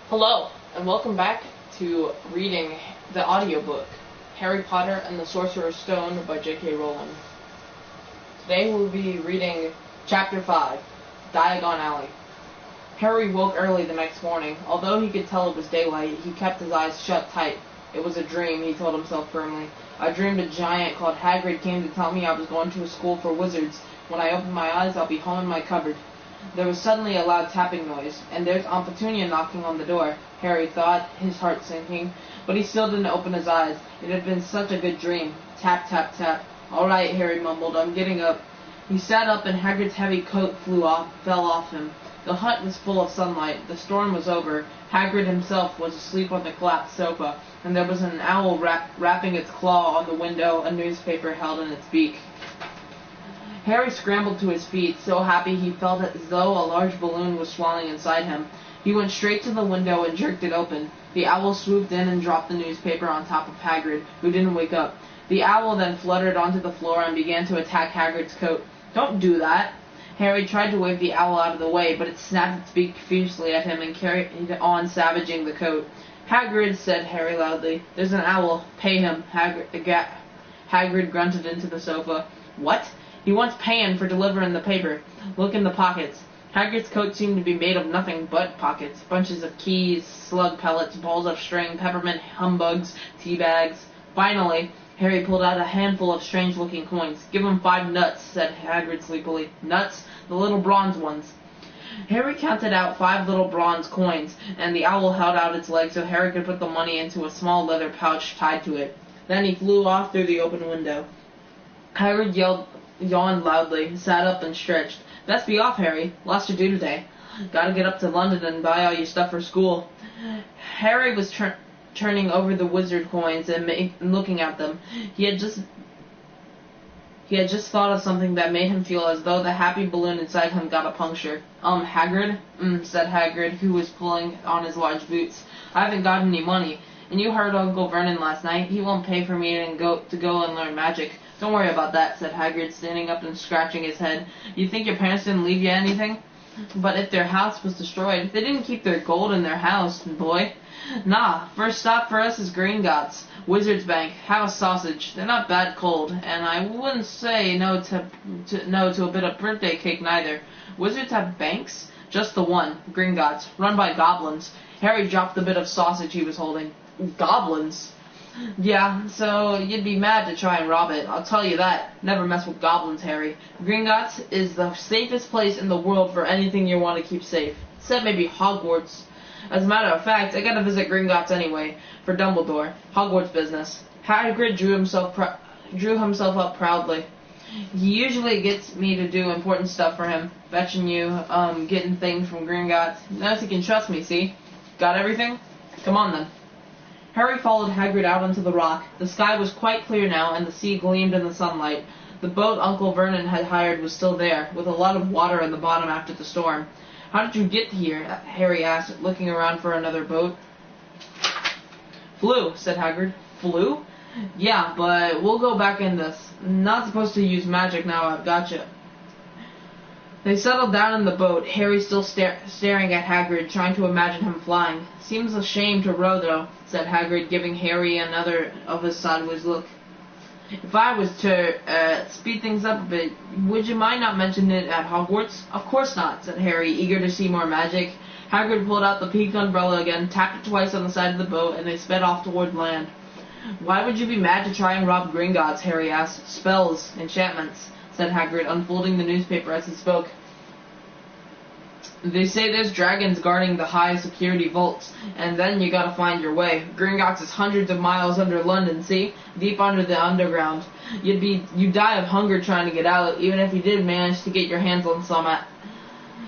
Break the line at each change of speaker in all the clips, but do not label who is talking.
Hello, and welcome back to reading the audiobook, Harry Potter and the Sorcerer's Stone by J.K. Rowling. Today we'll be reading Chapter 5, Diagon Alley. Harry woke early the next morning. Although he could tell it was daylight, he kept his eyes shut tight. It was a dream, he told himself firmly. I dreamed a giant called Hagrid came to tell me I was going to a school for wizards. When I open my eyes, I'll be home in my cupboard. There was suddenly a loud tapping noise, and there's Aunt Petunia knocking on the door, Harry thought, his heart sinking. But he still didn't open his eyes. It had been such a good dream. Tap, tap, tap. All right, Harry mumbled, I'm getting up. He sat up, and Hagrid's heavy coat fell off him. The hut was full of sunlight. The storm was over. Hagrid himself was asleep on the collapsed sofa, and there was an owl wrapping its claw on the window, a newspaper held in its beak. Harry scrambled to his feet, so happy he felt as though a large balloon was swelling inside him. He went straight to the window and jerked it open. The owl swooped in and dropped the newspaper on top of Hagrid, who didn't wake up. The owl then fluttered onto the floor and began to attack Hagrid's coat. Don't do that! Harry tried to wave the owl out of the way, but it snapped its beak fiercely at him and carried on savaging the coat. Hagrid, said Harry loudly. There's an owl. Pay him. Hagrid grunted into the sofa. What? He wants paying for delivering the paper. Look in the pockets. Hagrid's coat seemed to be made of nothing but pockets. Bunches of keys, slug pellets, balls of string, peppermint humbugs, tea bags. Finally, Harry pulled out a handful of strange-looking coins. Give him 5 nuts, said Hagrid sleepily. Nuts? The little bronze ones. Harry counted out 5 little bronze coins, and the owl held out its leg so Harry could put the money into a small leather pouch tied to it. Then he flew off through the open window. Hagrid yawned loudly, sat up and stretched. Best be off, Harry. Lots to do today. Gotta get up to London and buy all your stuff for school. Harry was turning over the wizard coins and looking at them. He had just thought of something that made him feel as though the happy balloon inside him got a puncture. Hagrid? Said Hagrid, who was pulling on his large boots. I haven't got any money. And you heard Uncle Vernon last night. He won't pay for me to go and learn magic. Don't worry about that, said Hagrid, standing up and scratching his head. You think your parents didn't leave you anything? But if their house was destroyed, they didn't keep their gold in their house, boy. Nah, first stop for us is Gringotts, Wizard's Bank. Have a sausage. They're not bad cold, and I wouldn't say no to a bit of birthday cake neither. Wizards have banks? Just the one, Gringotts, run by goblins. Harry dropped the bit of sausage he was holding. Goblins? Yeah, so you'd be mad to try and rob it. I'll tell you that. Never mess with goblins, Harry. Gringotts is the safest place in the world for anything you want to keep safe. Except maybe Hogwarts. As a matter of fact, I gotta visit Gringotts anyway, for Dumbledore. Hogwarts business. Hagrid drew himself up proudly. He usually gets me to do important stuff for him. Fetching you, getting things from Gringotts. Knows he can trust me, see? Got everything? Come on then. Harry followed Hagrid out onto the rock. The sky was quite clear now, and the sea gleamed in the sunlight. The boat Uncle Vernon had hired was still there, with a lot of water in the bottom after the storm. How did you get here? Harry asked, looking around for another boat. Flew, said Hagrid. Flew? Yeah, but we'll go back in this. Not supposed to use magic now I've got you. They settled down in the boat, Harry still staring at Hagrid, trying to imagine him flying. Seems a shame to row, though, said Hagrid, giving Harry another of his sideways look. If I was to speed things up a bit, would you mind not mentioning it at Hogwarts? Of course not, said Harry, eager to see more magic. Hagrid pulled out the pink umbrella again, tapped it twice on the side of the boat, and they sped off toward land. Why would you be mad to try and rob Gringotts? Harry asked. Spells, enchantments, said Hagrid, unfolding the newspaper as he spoke. They say there's dragons guarding the high security vaults, and then you gotta find your way. Gringotts is hundreds of miles under London, see? Deep under the underground. You'd die of hunger trying to get out, even if you did manage to get your hands on some.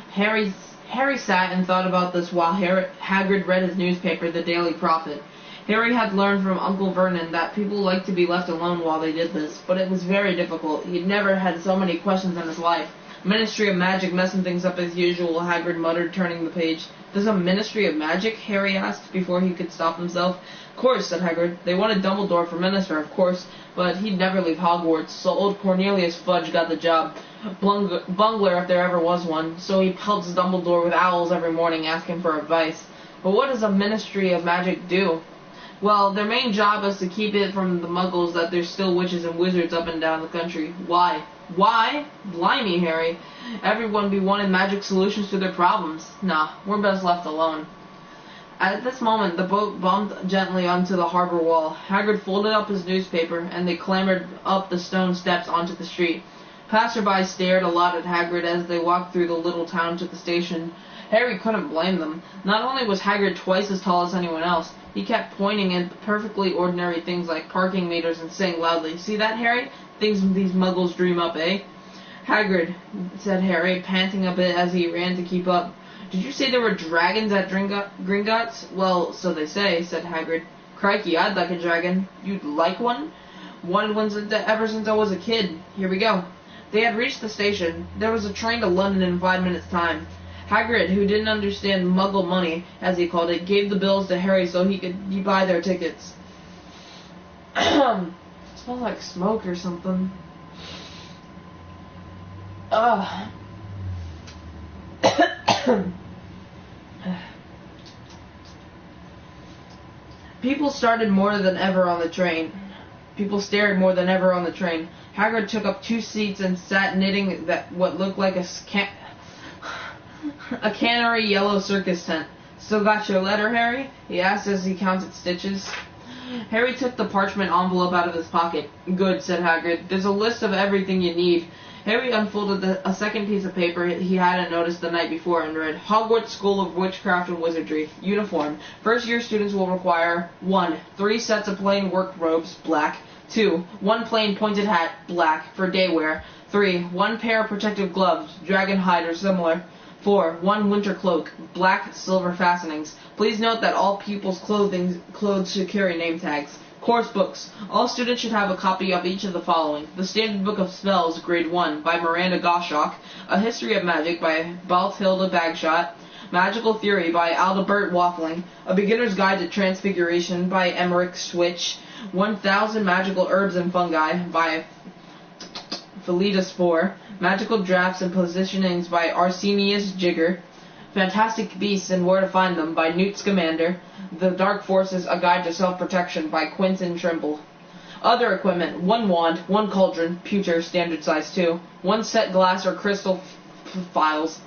Harry sat and thought about this while Hagrid read his newspaper, The Daily Prophet. Harry had learned from Uncle Vernon that people liked to be left alone while they did this, but it was very difficult. He'd never had so many questions in his life. Ministry of Magic messing things up as usual, Hagrid muttered, turning the page. There's a Ministry of Magic? Harry asked, before he could stop himself. Of course, said Hagrid. They wanted Dumbledore for minister, of course, but he'd never leave Hogwarts, so old Cornelius Fudge got the job. Bungler if there ever was one, so he pelts Dumbledore with owls every morning asking for advice. But what does a Ministry of Magic do? Well, their main job is to keep it from the muggles that there's still witches and wizards up and down the country. Why? Why? Blimey, Harry. Everyone be wanting magic solutions to their problems. Nah, we're best left alone. At this moment, the boat bumped gently onto the harbor wall. Hagrid folded up his newspaper, and they clambered up the stone steps onto the street. Passersby stared a lot at Hagrid as they walked through the little town to the station. Harry couldn't blame them. Not only was Hagrid twice as tall as anyone else, he kept pointing at perfectly ordinary things like parking meters and saying loudly, "See that, Harry? Things these muggles dream up, eh?" "Hagrid," said Harry, panting a bit as he ran to keep up. "Did you say there were dragons at Gringotts?" "Well, so they say," said Hagrid. "Crikey, I'd like a dragon." "You'd like one?" "Wanted one ever since I was a kid. Here we go." They had reached the station. There was a train to London in 5 minutes' time. Hagrid, who didn't understand muggle money, as he called it, gave the bills to Harry so he could buy their tickets. It smells like smoke or something. Ugh. People started more than ever on the train. People stared more than ever on the train. Hagrid took up 2 seats and sat knitting that what looked like a canary yellow circus tent. "Still got your letter, Harry?" he asked as he counted stitches. Harry took the parchment envelope out of his pocket. "Good," said Hagrid. "There's a list of everything you need." Harry unfolded a second piece of paper he hadn't noticed the night before and read, "Hogwarts School of Witchcraft and Wizardry. Uniform. First-year students will require 1. 3 sets of plain work robes, black. 2. 1 plain pointed hat, black, for day wear. 3. 1 pair of protective gloves, dragon hide or similar. 4. 1 winter cloak, black, silver fastenings. Please note that all pupils' clothes should carry name tags. Course books. All students should have a copy of each of the following. The Standard Book of Spells, Grade 1, by Miranda Goshawk. A History of Magic, by Balthilda Bagshot. Magical Theory, by Aldebert Waffling. A Beginner's Guide to Transfiguration, by Emmerich Switch. 1000 Magical Herbs and Fungi, by Philetus Four. Magical Drafts and Positionings, by Arsenius Jigger. Fantastic Beasts and Where to Find Them, by Newt Scamander. The Dark Forces, A Guide to Self-Protection, by Quentin Trimble. Other equipment: 1 wand, 1 cauldron, pewter, standard size 2, 1 set glass or crystal files,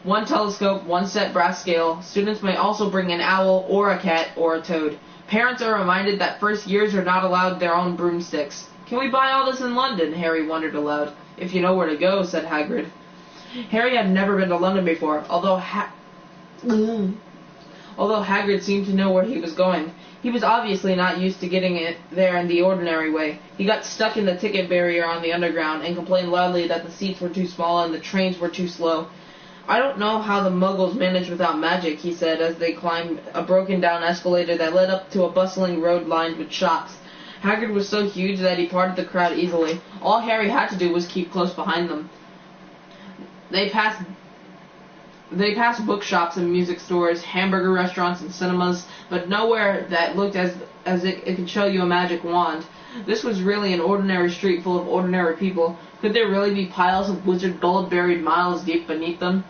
1 telescope, 1 set brass scale. Students may also bring an owl or a cat or a toad. Parents are reminded that first years are not allowed their own broomsticks. "Can we buy all this in London?" Harry wondered aloud. "If you know where to go," said Hagrid. Harry had never been to London before, although Hagrid seemed to know where he was going. He was obviously not used to getting it there in the ordinary way. He got stuck in the ticket barrier on the underground and complained loudly that the seats were too small and the trains were too slow. "I don't know how the muggles manage without magic," he said as they climbed a broken-down escalator that led up to a bustling road lined with shops. Hagrid was so huge that he parted the crowd easily. All Harry had to do was keep close behind them. They passed bookshops and music stores, hamburger restaurants and cinemas, but nowhere that looked as it could show you a magic wand. This was really an ordinary street full of ordinary people. Could there really be piles of wizard gold buried miles deep beneath them?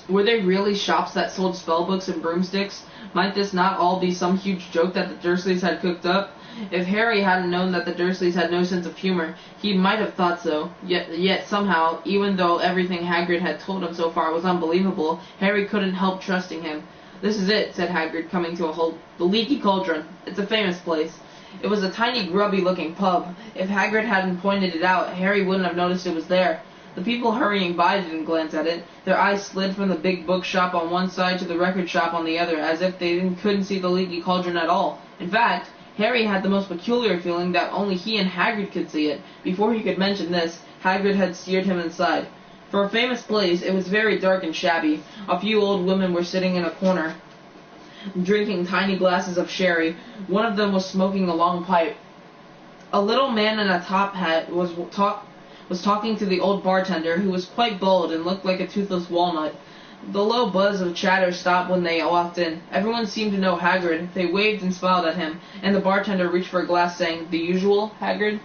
Were there really shops that sold spellbooks and broomsticks? Might this not all be some huge joke that the Dursleys had cooked up? If Harry hadn't known that the Dursleys had no sense of humor, he might have thought so. Yet somehow, even though everything Hagrid had told him so far was unbelievable, Harry couldn't help trusting him. "This is it," said Hagrid, coming to a halt. "The Leaky Cauldron. It's a famous place." It was a tiny, grubby-looking pub. If Hagrid hadn't pointed it out, Harry wouldn't have noticed it was there. The people hurrying by didn't glance at it. Their eyes slid from the big bookshop on one side to the record shop on the other, as if they couldn't see the Leaky Cauldron at all. In fact, Harry had the most peculiar feeling that only he and Hagrid could see it. Before he could mention this, Hagrid had steered him inside. For a famous place, it was very dark and shabby. A few old women were sitting in a corner, drinking tiny glasses of sherry. One of them was smoking a long pipe. A little man in a top hat was talking to the old bartender, who was quite bald and looked like a toothless walnut. The low buzz of chatter stopped when they walked in. Everyone seemed to know Hagrid. They waved and smiled at him, and the bartender reached for a glass, saying, "The usual, Hagrid?"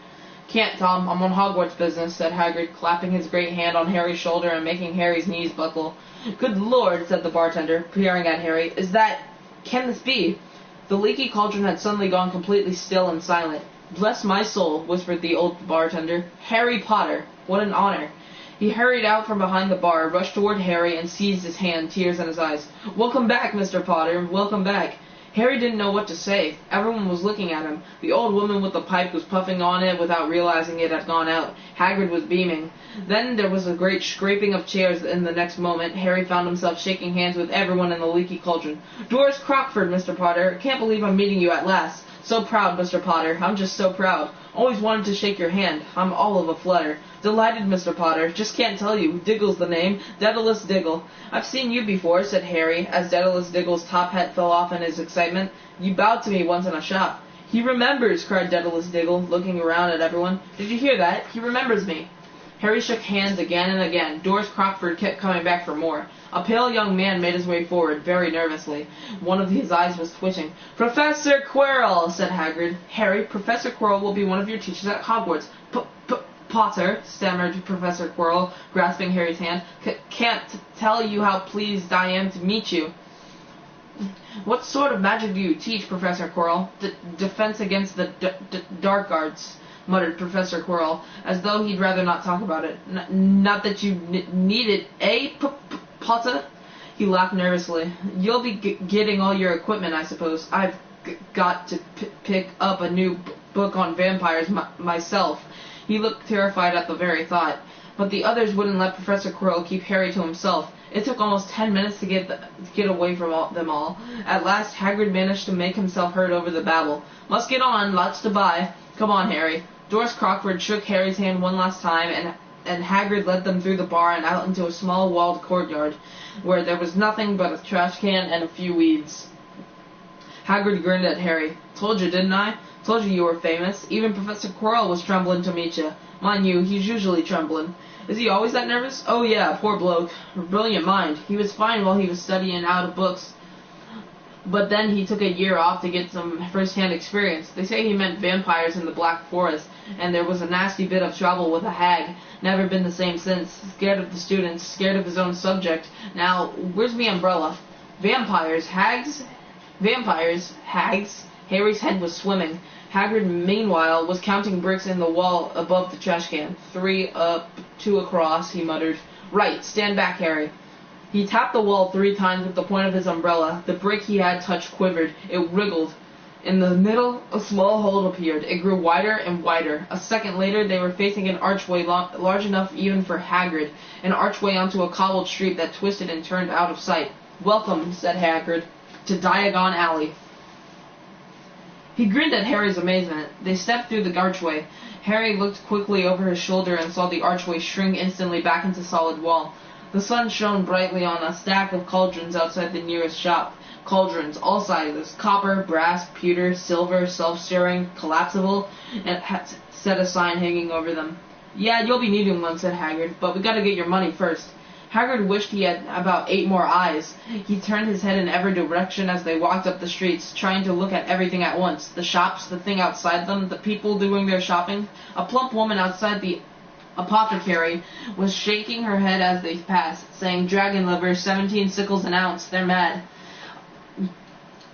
"Can't, Tom. I'm on Hogwarts business," said Hagrid, clapping his great hand on Harry's shoulder and making Harry's knees buckle. "Good Lord," said the bartender, peering at Harry. Can this be?" The leaky cauldron had suddenly gone completely still and silent. "Bless my soul," whispered the old bartender. "Harry Potter! What an honor!" He hurried out from behind the bar, rushed toward Harry, and seized his hand, tears in his eyes. "Welcome back, Mr. Potter. Welcome back." Harry didn't know what to say. Everyone was looking at him. The old woman with the pipe was puffing on it without realizing it had gone out. Hagrid was beaming. Then there was a great scraping of chairs, and the next moment Harry found himself shaking hands with everyone in the leaky cauldron. "Doris Crockford, Mr. Potter. Can't believe I'm meeting you at last. So proud, Mr. Potter. I'm just so proud. Always wanted to shake your hand. I'm all of a flutter. Delighted, Mr. Potter. Just can't tell you. Diggle's the name. Daedalus Diggle." "I've seen you before," said Harry, as Daedalus Diggle's top hat fell off in his excitement. "You bowed to me once in a shop." "He remembers," cried Daedalus Diggle, looking around at everyone. "Did you hear that? He remembers me." Harry shook hands again and again. Doris Crockford kept coming back for more. A pale young man made his way forward, very nervously. One of his eyes was twitching. "Professor Quirrell," said Hagrid. "Harry, Professor Quirrell will be one of your teachers at Hogwarts." Potter, stammered Professor Quirrell, grasping Harry's hand. "Can't tell you how pleased I am to meet you." "What sort of magic do you teach, Professor Quirrell?" Defense against the dark arts," muttered Professor Quirrell, as though he'd rather not talk about it. Not that you need it, eh, Potter?" He laughed nervously. "You'll be getting all your equipment, I suppose. I've got to pick up a new book on vampires myself." He looked terrified at the very thought. But the others wouldn't let Professor Quirrell keep Harry to himself. It took almost 10 minutes to get away from them all. At last, Hagrid managed to make himself heard over the babble. "Must get on. Lots to buy. Come on, Harry." Doris Crockford shook Harry's hand one last time, and Hagrid led them through the bar and out into a small walled courtyard, where there was nothing but a trash can and a few weeds. Hagrid grinned at Harry. "Told you, didn't I? Told you were famous. Even Professor Quirrell was trembling to meet you. Mind you, he's usually trembling." "Is he always that nervous?" "Oh yeah, poor bloke. Brilliant mind. He was fine while he was studying out of books. But then he took a year off to get some first-hand experience. They say he met vampires in the Black Forest, and there was a nasty bit of trouble with a hag. Never been the same since. Scared of the students, scared of his own subject. Now, where's me umbrella?" "Vampires? Hags?" "Vampires? Hags?" Harry's head was swimming. Hagrid, meanwhile, was counting bricks in the wall above the trash can. 3 up, 2 across, he muttered. "Right, stand back, Harry." He tapped the wall 3 times with the point of his umbrella. The brick he had touched quivered. It wriggled. In the middle, a small hole appeared. It grew wider and wider. A second later, they were facing an archway large enough even for Hagrid, an archway onto a cobbled street that twisted and turned out of sight. "Welcome," said Hagrid, "to Diagon Alley." He grinned at Harry's amazement. They stepped through the archway. Harry looked quickly over his shoulder and saw the archway shrink instantly back into solid wall. The sun shone brightly on a stack of cauldrons outside the nearest shop. Cauldrons, all sizes, copper, brass, pewter, silver, self-stirring, collapsible, and had set a sign hanging over them. "Yeah, you'll be needing one," said Hagrid, "but we gotta get your money first." Hagrid wished he had about 8 more eyes. He turned his head in every direction as they walked up the streets, trying to look at everything at once. The shops, the thing outside them, the people doing their shopping. A plump woman outside the apothecary was shaking her head as they passed, saying, "Dragon livers, 17 sickles an ounce. They're mad."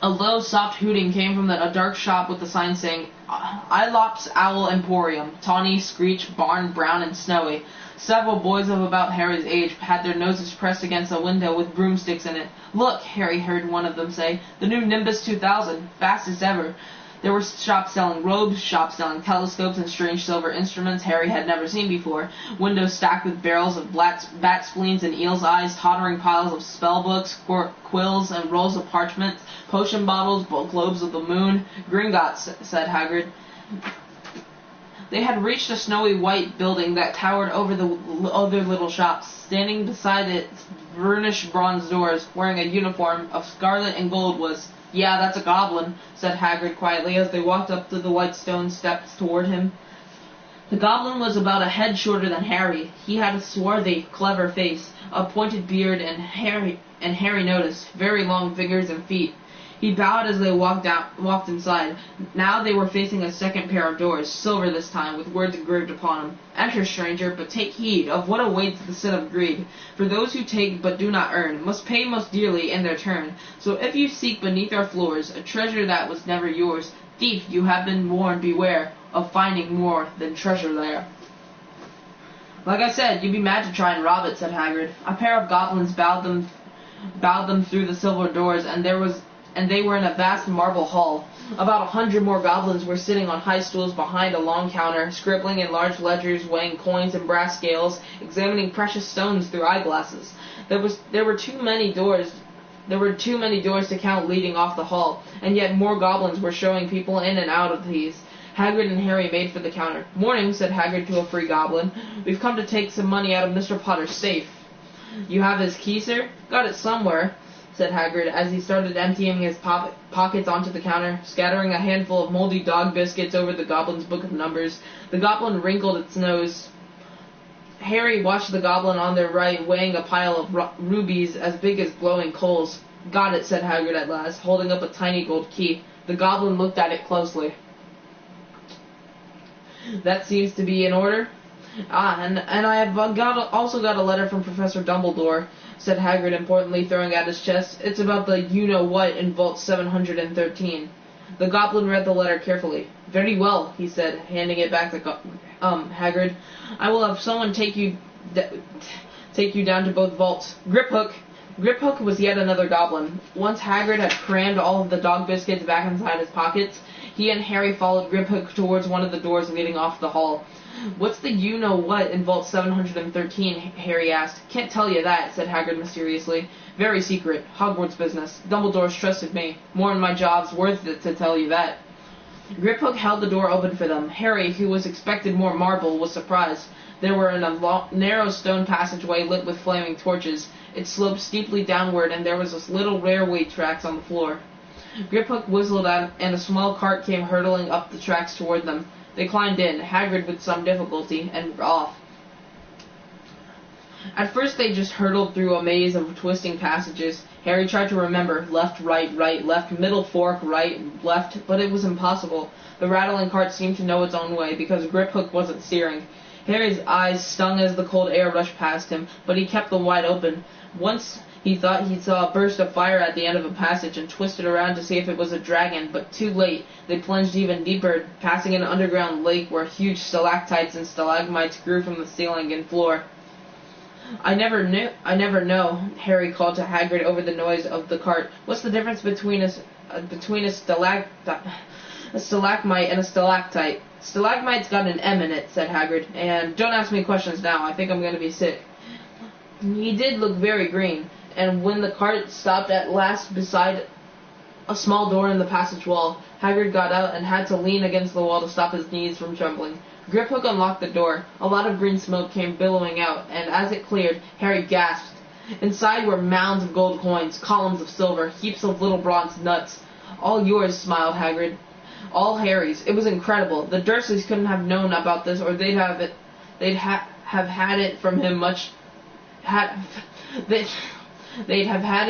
A low, soft hooting came from a dark shop with the sign saying, "Ilops Owl Emporium, tawny, screech, barn, brown, and snowy." Several boys of about Harry's age had their noses pressed against a window with broomsticks in it. "Look," Harry heard one of them say, "the new Nimbus 2000, fastest ever." There were shops selling robes, shops selling telescopes and strange silver instruments Harry had never seen before, windows stacked with barrels of bat spleens and eel's eyes, tottering piles of spellbooks, quills, and rolls of parchment, potion bottles, globes of the moon. "Gringotts," said Hagrid. They had reached a snowy white building that towered over the other little shops. Standing beside its burnished bronze doors, wearing a uniform of scarlet and gold, was, "Yeah, that's a goblin," said Hagrid quietly as they walked up to the white stone steps toward him. The goblin was about a head shorter than Harry. He had a swarthy, clever face, a pointed beard, and Harry noticed, very long fingers and feet. He bowed as they walked inside. Now they were facing a second pair of doors, silver this time, with words engraved upon them. "Enter, stranger, but take heed of what awaits the sin of greed. For those who take but do not earn must pay most dearly in their turn. So if you seek beneath our floors a treasure that was never yours, thief, you have been warned, beware of finding more than treasure there." "Like I said, you'd be mad to try and rob it," said Hagrid. A pair of goblins bowed them through the silver doors, and they were in a vast marble hall. About 100 more goblins were sitting on high stools behind a long counter, scribbling in large ledgers, weighing coins and brass scales, examining precious stones through eyeglasses. There were too many doors to count leading off the hall, and yet more goblins were showing people in and out of these. Hagrid and Harry made for the counter. "Morning," said Hagrid to a free goblin. "We've come to take some money out of Mr. Potter's safe." "You have his key, sir?" "Got it somewhere," said Hagrid, as he started emptying his pockets onto the counter, scattering a handful of moldy dog biscuits over the goblin's book of numbers. The goblin wrinkled its nose. Harry watched the goblin on their right weighing a pile of rubies as big as glowing coals. "Got it," said Hagrid at last, holding up a tiny gold key. The goblin looked at it closely. "That seems to be in order." And I have also got a letter from Professor Dumbledore," said Hagrid importantly, throwing out his chest. "It's about the you-know-what in Vault 713. The goblin read the letter carefully. "Very well," he said, handing it back to Hagrid. "I will have someone take you down to both vaults. Griphook!" Griphook was yet another goblin. Once Hagrid had crammed all of the dog biscuits back inside his pockets, he and Harry followed Griphook towards one of the doors leading off the hall. "What's the you-know-what in Vault 713? Harry asked. "Can't tell you that," said Hagrid mysteriously. "Very secret. Hogwarts business. Dumbledore's trusted me. More'n my job's worth it to tell you that." Griphook held the door open for them. Harry, who was expected more marble, was surprised. They were in a narrow stone passageway lit with flaming torches. It sloped steeply downward, and there was little railway tracks on the floor. Griphook whistled out, and a small cart came hurtling up the tracks toward them. They climbed in, Hagrid with some difficulty, and were off. At first they just hurtled through a maze of twisting passages. Harry tried to remember left, right, left, middle fork, right, left, but it was impossible. The rattling cart seemed to know its own way, because Griphook wasn't steering. Harry's eyes stung as the cold air rushed past him, but he kept them wide open. Once he thought he saw a burst of fire at the end of a passage and twisted around to see if it was a dragon, but too late. They plunged even deeper, passing an underground lake where huge stalactites and stalagmites grew from the ceiling and floor. I never know, Harry called to Hagrid over the noise of the cart. "What's the difference between a stalagmite and a stalactite?" "Stalagmite's got an M in it," said Hagrid, "and don't ask me questions now. I think I'm going to be sick." He did look very green, and when the cart stopped at last beside a small door in the passage wall, Hagrid got out and had to lean against the wall to stop his knees from trembling. Griphook unlocked the door. A lot of green smoke came billowing out, and as it cleared, Harry gasped. Inside were mounds of gold coins, columns of silver, heaps of little bronze nuts. "All yours," smiled Hagrid. "All Harry's. It was incredible. The Dursleys couldn't have known about this, or they'd have had it from him much. They'd have had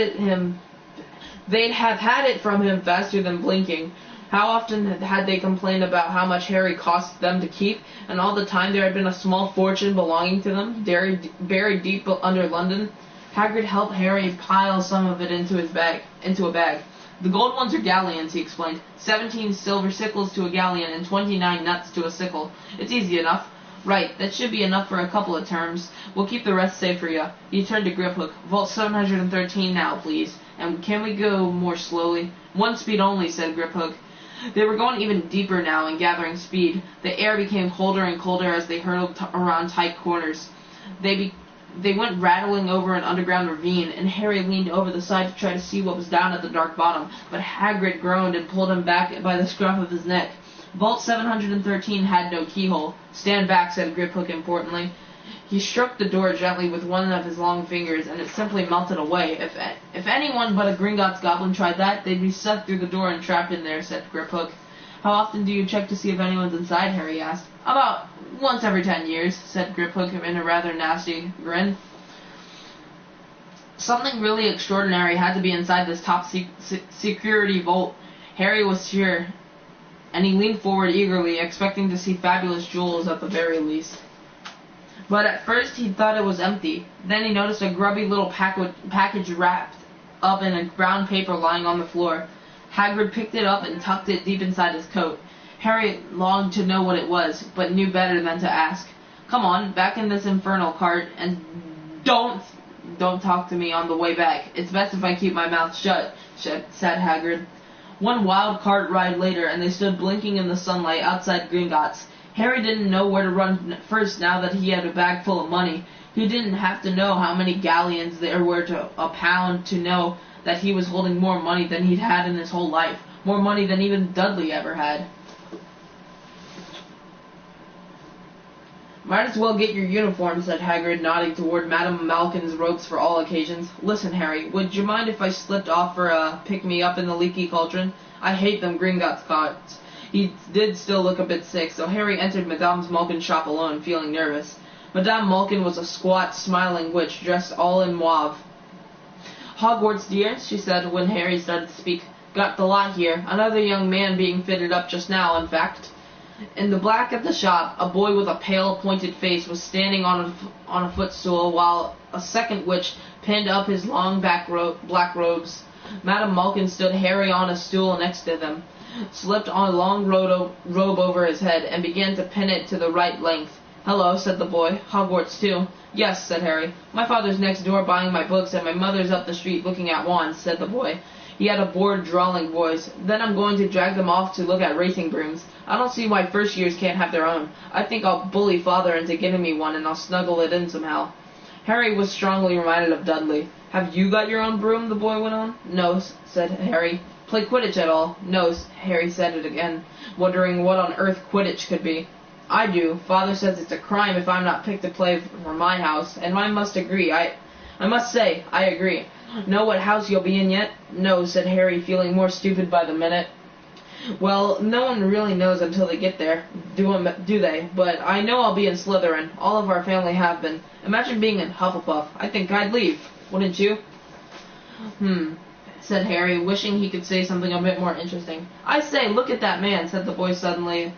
it from him faster than blinking." How often had they complained about how much Harry cost them to keep, and all the time there had been a small fortune belonging to them, buried deep under London? Hagrid helped Harry pile some of it into a bag. "The gold ones are galleons," he explained. 17 silver sickles to a galleon and 29 nuts to a sickle. "It's easy enough." "Right, that should be enough for a couple of terms. We'll keep the rest safe for you." He turned to Griphook. "Vault 713 now, please. And can we go more slowly?" "One speed only," said Griphook. They were going even deeper now and gathering speed. The air became colder and colder as they hurtled around tight corners. They went rattling over an underground ravine, and Harry leaned over the side to try to see what was down at the dark bottom, but Hagrid groaned and pulled him back by the scruff of his neck. Vault 713 had no keyhole. "Stand back," said Griphook importantly. He struck the door gently with one of his long fingers, and it simply melted away. If anyone but a Gringotts goblin tried that, they'd be sucked through the door and trapped in there," said Griphook. "How often do you check to see if anyone's inside?" Harry asked. "About once every 10 years, said Griphook in a rather nasty grin. Something really extraordinary had to be inside this top security vault. Harry was sure, and he leaned forward eagerly, expecting to see fabulous jewels at the very least. But at first he thought it was empty. Then he noticed a grubby little package wrapped up in a brown paper lying on the floor. Hagrid picked it up and tucked it deep inside his coat. Harry longed to know what it was, but knew better than to ask. "Come on, back in this infernal cart, and don't talk to me on the way back. It's best if I keep my mouth shut," said Hagrid. One wild cart ride later, and they stood blinking in the sunlight outside Gringotts. Harry didn't know where to run first now that he had a bag full of money. He didn't have to know how many galleons there were to a pound to know that he was holding more money than he'd had in his whole life. More money than even Dudley ever had. "Might as well get your uniform," said Hagrid, nodding toward Madame Malkin's robes for all occasions. "Listen, Harry, would you mind if I slipped off for a pick-me-up in the leaky cauldron? I hate them Gringotts carts." He did still look a bit sick, so Harry entered Madame Malkin's shop alone, feeling nervous. Madame Malkin was a squat, smiling witch, dressed all in mauve. "Hogwarts, dear," she said when Harry started to speak. "Got the lot here. Another young man being fitted up just now, in fact." In the back of the shop, a boy with a pale, pointed face was standing on a footstool, while a second witch pinned up his long black robes. Madame Malkin stood Harry on a stool next to them, slipped on a long robe over his head, and began to pin it to the right length. "Hello," said the boy. "Hogwarts, too?" "Yes," said Harry. "My father's next door buying my books, and my mother's up the street looking at wands," said the boy. He had a bored, drawling voice. "Then I'm going to drag them off to look at racing brooms. I don't see why first years can't have their own. I think I'll bully father into getting me one, and I'll snuggle it in somehow." Harry was strongly reminded of Dudley. "Have you got your own broom?" the boy went on. "No," said Harry. "Play Quidditch at all?" "No," Harry said it again, wondering what on earth Quidditch could be. "I do. Father says it's a crime if I'm not picked to play for my house, and I must agree. I must say, I agree. Know what house you'll be in yet?" "No," said Harry, feeling more stupid by the minute. "Well, no one really knows until they get there, do they? But I know I'll be in Slytherin. All of our family have been. Imagine being in Hufflepuff. I think I'd leave. Wouldn't you?" Said Harry, wishing he could say something a bit more interesting. "I say, look at that man," said the boy suddenly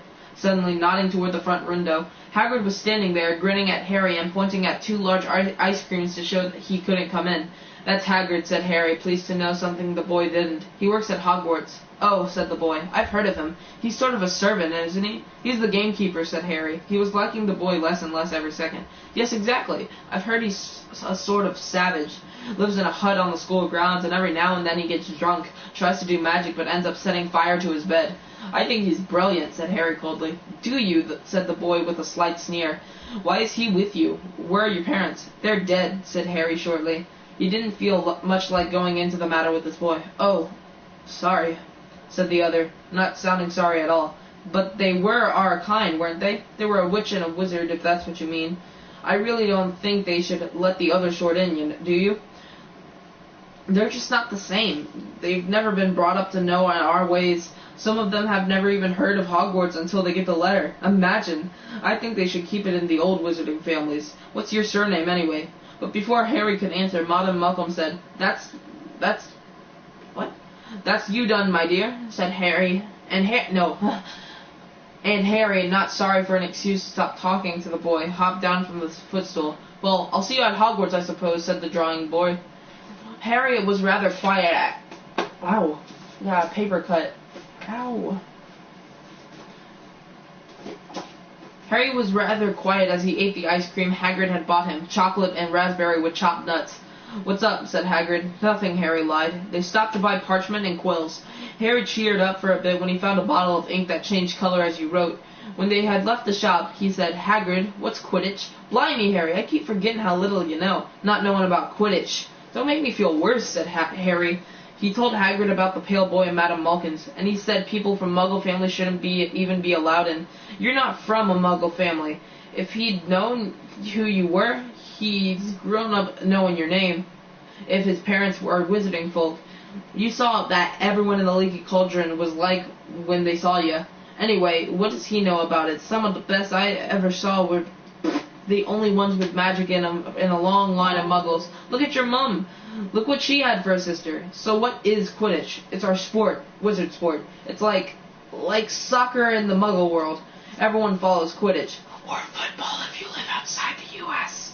nodding toward the front window. Hagrid was standing there, grinning at Harry and pointing at two large ice creams to show that he couldn't come in. "That's Hagrid," said Harry, pleased to know something the boy didn't. "He works at Hogwarts." "Oh," said the boy. "I've heard of him. He's sort of a servant, isn't he?" "He's the gamekeeper," said Harry. He was liking the boy less and less every second. "Yes, exactly. I've heard he's a sort of savage. Lives in a hut on the school grounds, and every now and then he gets drunk, tries to do magic, but ends up setting fire to his bed." "I think he's brilliant," said Harry coldly. "Do you?" said the boy with a slight sneer. "Why is he with you? Where are your parents?" "They're dead," said Harry shortly. He didn't feel much like going into the matter with this boy. "Oh, sorry," said the other, not sounding sorry at all. "But they were our kind, weren't they? They were a witch and a wizard, if that's what you mean. I really don't think they should let the other sort in, do you? They're just not the same. They've never been brought up to know our ways. Some of them have never even heard of Hogwarts until they get the letter. Imagine! I think they should keep it in the old wizarding families. What's your surname, anyway?" But before Harry could answer, Madame Malkin said, That's you done, my dear," said Harry, and Harry, not sorry for an excuse to stop talking to the boy, hopped down from the footstool. "Well, I'll see you at Hogwarts, I suppose," said the drawing boy. Harry was rather quiet Ow. Yeah, paper cut. Ow. Harry was rather quiet as he ate the ice cream Hagrid had bought him, chocolate and raspberry with chopped nuts. "What's up?" said Hagrid. "Nothing," Harry lied. "They stopped to buy parchment and quills." Harry cheered up for a bit when he found a bottle of ink that changed color as you wrote. When they had left the shop, he said, "Hagrid, what's Quidditch?" "Blimey, Harry, I keep forgetting how little you know, not knowing about Quidditch." "Don't make me feel worse," said Harry. He told Hagrid about the pale boy and Madame Malkin's, and he said people from Muggle families shouldn't even be allowed in. "You're not from a Muggle family. If he'd known who you were, he's grown up knowing your name. If his parents were wizarding folk, you saw that everyone in the Leaky Cauldron was like when they saw you. Anyway, what does he know about it? Some of the best I ever saw were the only ones with magic in them in a long line of muggles. Look at your mum. Look what she had for a sister. So what is Quidditch? It's our sport. Wizard sport. It's like soccer in the muggle world. Everyone follows Quidditch. Or football if you live outside the U.S.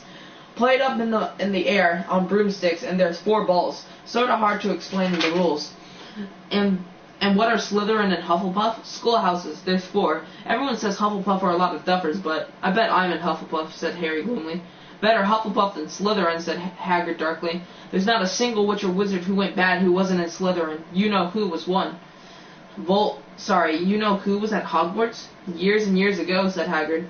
Played up in the air on broomsticks, and there's 4 balls. Sort of hard to explain the rules. And what are Slytherin and Hufflepuff? Schoolhouses. There's 4. Everyone says Hufflepuff are a lot of duffers, but I bet I'm in Hufflepuff, said Harry gloomily. Better Hufflepuff than Slytherin, said Hagrid darkly. There's not a single witch or wizard who went bad who wasn't in Slytherin. You know who was one. You know who was at Hogwarts? Years and years ago, said Hagrid.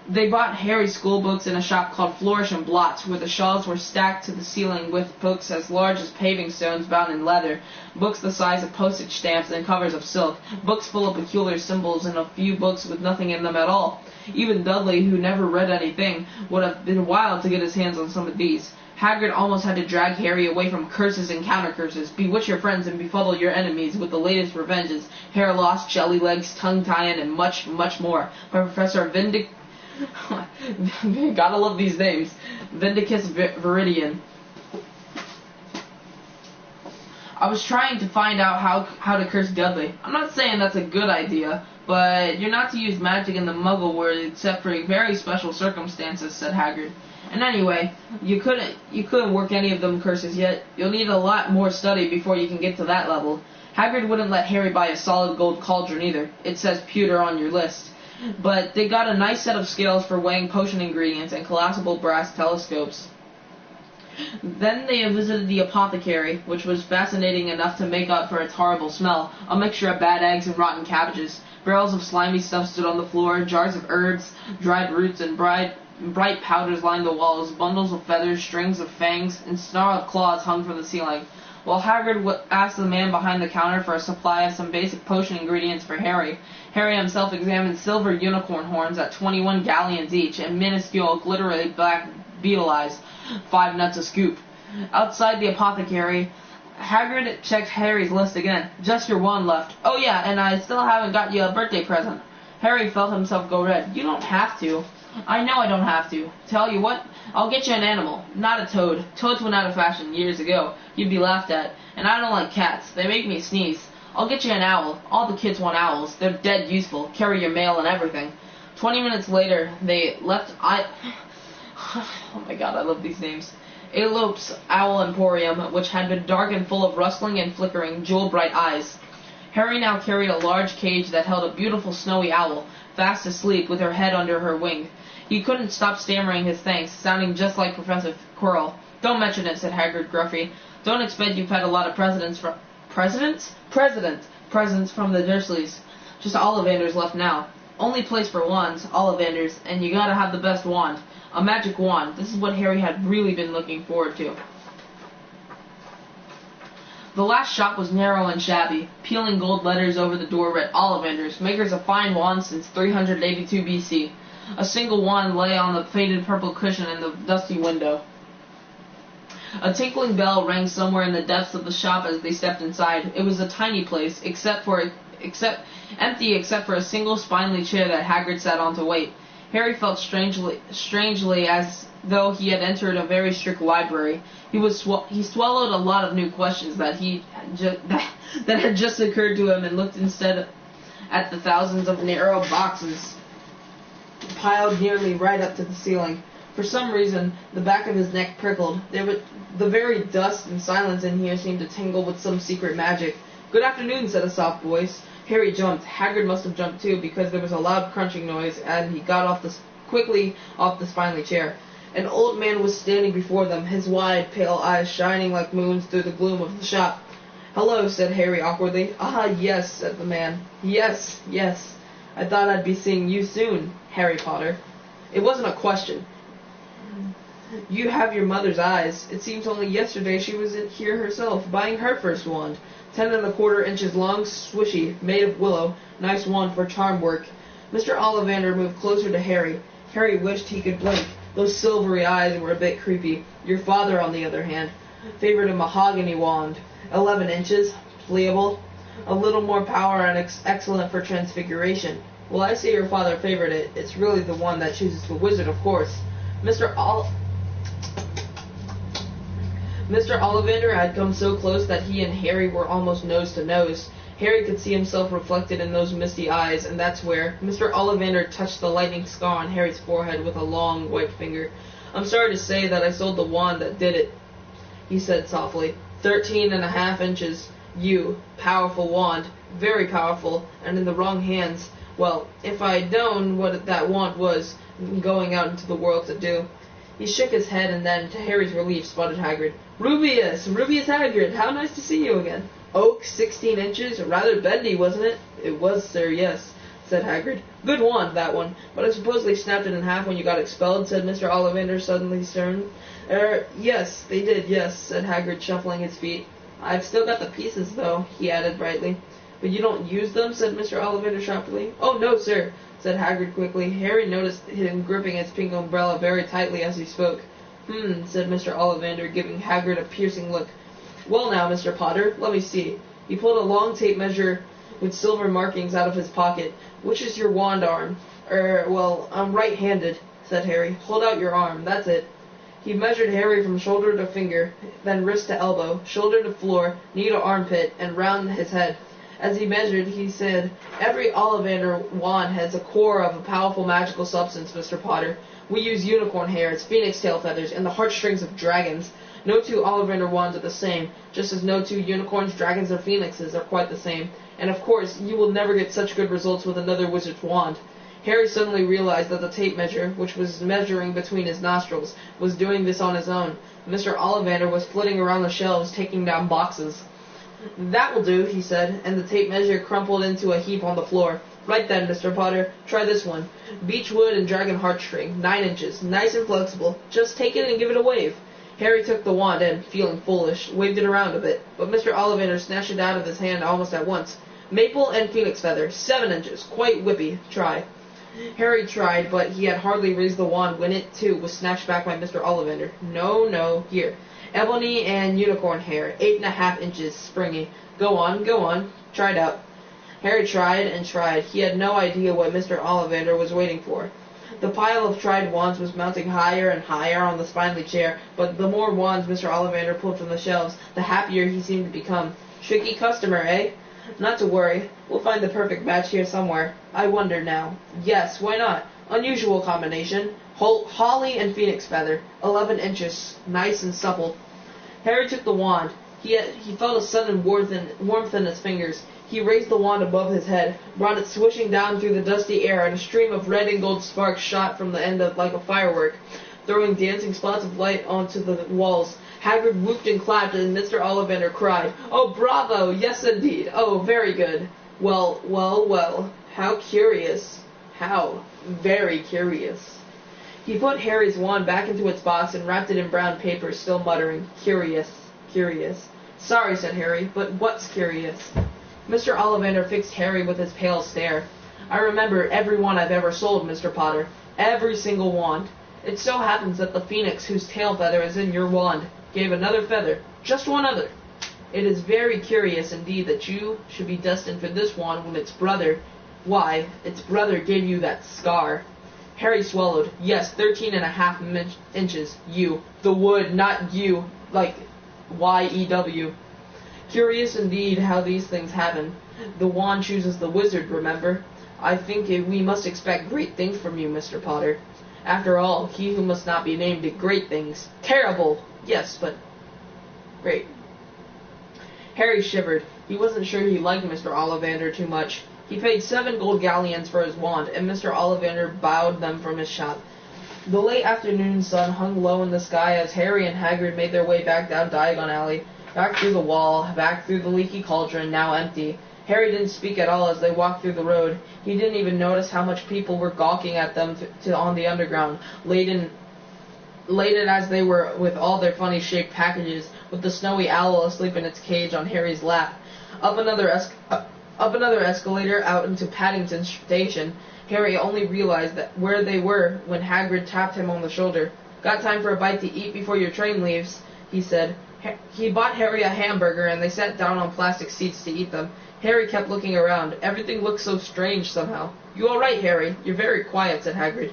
They bought Harry's school books in a shop called Flourish and Blotts, where the shelves were stacked to the ceiling with books as large as paving stones bound in leather, books the size of postage stamps and covers of silk, books full of peculiar symbols, and a few books with nothing in them at all. Even Dudley, who never read anything, would have been wild to get his hands on some of these. Hagrid almost had to drag Harry away from curses and counter-curses, bewitch your friends and befuddle your enemies with the latest revenges, hair loss, jelly legs, tongue tie-in, and much, much more, by Professor gotta love these names. Vindicus Viridian. I was trying to find out how to curse Dudley. I'm not saying that's a good idea, but you're not to use magic in the Muggle world except for very special circumstances, said Hagrid. And anyway, you couldn't work any of them curses yet. You'll need a lot more study before you can get to that level. Hagrid wouldn't let Harry buy a solid gold cauldron either. It says pewter on your list. But they got a nice set of scales for weighing potion ingredients and collapsible brass telescopes. Then they visited the apothecary, which was fascinating enough to make up for its horrible smell, a mixture of bad eggs and rotten cabbages. Barrels of slimy stuff stood on the floor, jars of herbs, dried roots, and bright powders lined the walls, bundles of feathers, strings of fangs, and snarled claws hung from the ceiling. While Hagrid asked the man behind the counter for a supply of some basic potion ingredients for Harry, Harry himself examined silver unicorn horns at 21 galleons each, and minuscule, glittery black beetle eyes, 5 nuts a scoop. Outside the apothecary, Hagrid checked Harry's list again. Just your one left. Oh yeah, and I still haven't got you a birthday present. Harry felt himself go red. You don't have to. I know I don't have to. Tell you what, I'll get you an animal. Not a toad. Toads went out of fashion years ago. You'd be laughed at. And I don't like cats. They make me sneeze. I'll get you an owl. All the kids want owls. They're dead useful. Carry your mail and everything. 20 minutes later, they left oh my god, I love these names. Aelope's Owl Emporium, which had been dark and full of rustling and flickering, jewel-bright eyes. Harry now carried a large cage that held a beautiful snowy owl, fast asleep with her head under her wing. He couldn't stop stammering his thanks, sounding just like Professor Quirrell. Don't mention it, said Hagrid gruffly. Don't expect you've had a lot of presents from the Dursleys. Just Ollivanders left now. Only place for wands, Ollivanders, and you gotta have the best wand. A magic wand. This is what Harry had really been looking forward to. The last shop was narrow and shabby. Peeling gold letters over the door read Ollivanders, makers of fine wands since 382 BC. A single wand lay on the faded purple cushion in the dusty window. A tinkling bell rang somewhere in the depths of the shop as they stepped inside. It was a tiny place, empty except for a single spindly chair that Hagrid sat on to wait. Harry felt strangely as though he had entered a very strict library. He swallowed a lot of new questions that had just occurred to him and looked instead at the thousands of narrow boxes piled nearly right up to the ceiling. For some reason, the back of his neck prickled. The very dust and silence in here seemed to tingle with some secret magic. "Good afternoon," said a soft voice. Harry jumped. Hagrid must have jumped too, because there was a loud crunching noise, and he got quickly off the spindly chair. An old man was standing before them, his wide, pale eyes shining like moons through the gloom of the shop. "Hello," said Harry awkwardly. "Ah, yes," said the man. Yes. I thought I'd be seeing you soon, Harry Potter." It wasn't a question. "You have your mother's eyes. It seems only yesterday she was in here herself, buying her first wand. 10¼ inches long, swishy, made of willow. Nice wand for charm work." Mr. Ollivander moved closer to Harry. Harry wished he could blink. Those silvery eyes were a bit creepy. Your father, on the other hand, favored a mahogany wand. 11 inches, pliable, a little more power and excellent for transfiguration. Well, I see your father favored it. It's really the one that chooses the wizard, of course. Mr. Ollivander had come so close that he and Harry were almost nose to nose. Harry could see himself reflected in those misty eyes, and that's where Mr. Ollivander touched the lightning scar on Harry's forehead with a long, white finger. "I'm sorry to say that I sold the wand that did it," he said softly. 13.5 inches. You. Powerful wand. Very powerful, and in the wrong hands. Well, if I'd known what that wand was going out into the world to do. He shook his head, and then, to Harry's relief, sputtered Hagrid. Rubius Hagrid, how nice to see you again. Oak, 16 inches, rather bendy, wasn't it? It was, sir, yes, said Hagrid. Good wand, that one, but I suppose they snapped it in half when you got expelled, said Mr. Ollivander, suddenly stern. Yes, they did, yes, said Hagrid, shuffling his feet. I've still got the pieces, though, he added brightly. But you don't use them, said Mr. Ollivander sharply. Oh, no, sir, said Hagrid quickly. Harry noticed him gripping his pink umbrella very tightly as he spoke. Said Mr. Ollivander, giving Hagrid a piercing look. Well now, Mr. Potter, let me see. He pulled a long tape measure with silver markings out of his pocket. Which is your wand arm? I'm right-handed, said Harry. Hold out your arm, that's it. He measured Harry from shoulder to finger, then wrist to elbow, shoulder to floor, knee to armpit, and round his head. As he measured, he said, Every Ollivander wand has a core of a powerful magical substance, Mr. Potter. We use unicorn hairs, phoenix tail feathers, and the heartstrings of dragons. No two Ollivander wands are the same, just as no two unicorns, dragons, or phoenixes are quite the same. And of course, you will never get such good results with another wizard's wand. Harry suddenly realized that the tape measure, which was measuring between his nostrils, was doing this on his own. Mr. Ollivander was flitting around the shelves, taking down boxes. That will do, he said, and the tape measure crumpled into a heap on the floor. Right then, Mr. Potter, try this one. Beechwood and dragon heartstring, 9 inches, nice and flexible. Just take it and give it a wave. Harry took the wand and, feeling foolish, waved it around a bit, but Mr. Ollivander snatched it out of his hand almost at once. Maple and phoenix feather, 7 inches, quite whippy. Try. Harry tried, but he had hardly raised the wand when it, too, was snatched back by Mr. Ollivander. No, here. Ebony and unicorn hair, 8.5 inches, springy. Go on, try it out. Harry tried and tried. He had no idea what Mr. Ollivander was waiting for. The pile of tried wands was mounting higher and higher on the spindly chair, but the more wands Mr. Ollivander pulled from the shelves, the happier he seemed to become. Tricky customer, eh? Not to worry. We'll find the perfect match here somewhere. I wonder now. Yes, why not? Unusual combination. Holly and phoenix feather, 11 inches, nice and supple. Harry took the wand. He felt a sudden warmth in his fingers. He raised the wand above his head, brought it swishing down through the dusty air, and a stream of red and gold sparks shot from the end of like a firework, throwing dancing spots of light onto the walls. Hagrid whooped and clapped, and Mr. Ollivander cried, "Oh, bravo! Yes, indeed! Oh, very good! Well, how curious! How very curious!" He put Harry's wand back into its box and wrapped it in brown paper, still muttering, "Curious. Sorry," said Harry, "but what's curious?" Mr. Ollivander fixed Harry with his pale stare. "I remember every one I've ever sold, Mr. Potter. Every single wand. It so happens that the phoenix whose tail feather is in your wand gave another feather, just one other. It is very curious indeed that you should be destined for this wand when its brother gave you that scar." Harry swallowed. "Yes, 13.5 inches. You. The wood, not you. Like Y-E-W. Curious indeed how these things happen. The wand chooses the wizard, remember? I think we must expect great things from you, Mr. Potter. After all, he who must not be named did great things. Terrible! Yes, but great." Harry shivered. He wasn't sure he liked Mr. Ollivander too much. He paid 7 gold galleons for his wand, and Mr. Ollivander bowed them from his shop. The late afternoon sun hung low in the sky as Harry and Hagrid made their way back down Diagon Alley, back through the wall, back through the leaky cauldron, now empty. Harry didn't speak at all as they walked through the road. He didn't even notice how much people were gawking at them on the underground, laden as they were with all their funny-shaped packages, with the snowy owl asleep in its cage on Harry's lap. Up another escalator out into Paddington Station. Harry only realized that where they were when Hagrid tapped him on the shoulder. "Got time for a bite to eat before your train leaves," he said.
He bought Harry a hamburger, and they sat down on plastic seats to eat them. Harry kept looking around. Everything looked so strange somehow. "You all right, Harry? You're very quiet," said Hagrid.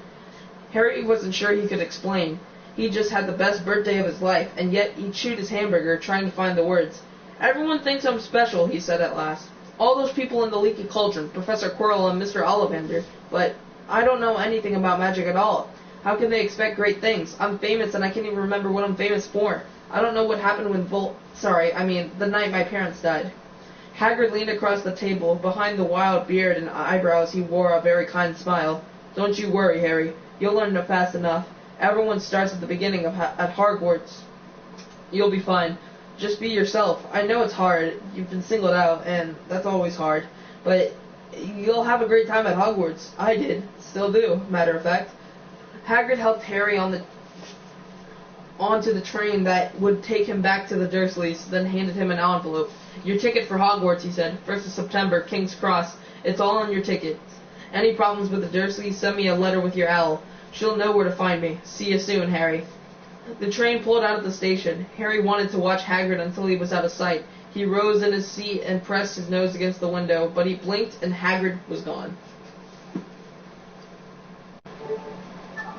Harry wasn't sure he could explain. He just had the best birthday of his life, and yet he chewed his hamburger, trying to find the words. "Everyone thinks I'm special," he said at last. "All those people in the Leaky Cauldron, Professor Quirrell and Mr. Ollivander, but I don't know anything about magic at all. How can they expect great things? I'm famous, and I can't even remember what I'm famous for. I don't know what happened when the night my parents died." Hagrid leaned across the table. Behind the wild beard and eyebrows he wore a very kind smile. "Don't you worry, Harry. You'll learn it fast enough. Everyone starts at the beginning at Hogwarts. You'll be fine. Just be yourself. I know it's hard. You've been singled out, and that's always hard. But you'll have a great time at Hogwarts. I did. Still do, matter of fact." Hagrid helped Harry onto the train that would take him back to the Dursleys, then handed him an envelope. "Your ticket for Hogwarts," he said. "1st of September, King's Cross. It's all on your ticket. Any problems with the Dursleys, send me a letter with your owl. She'll know where to find me. See you soon, Harry." The train pulled out of the station. Harry wanted to watch Hagrid until he was out of sight. He rose in his seat and pressed his nose against the window, but he blinked and Hagrid was gone.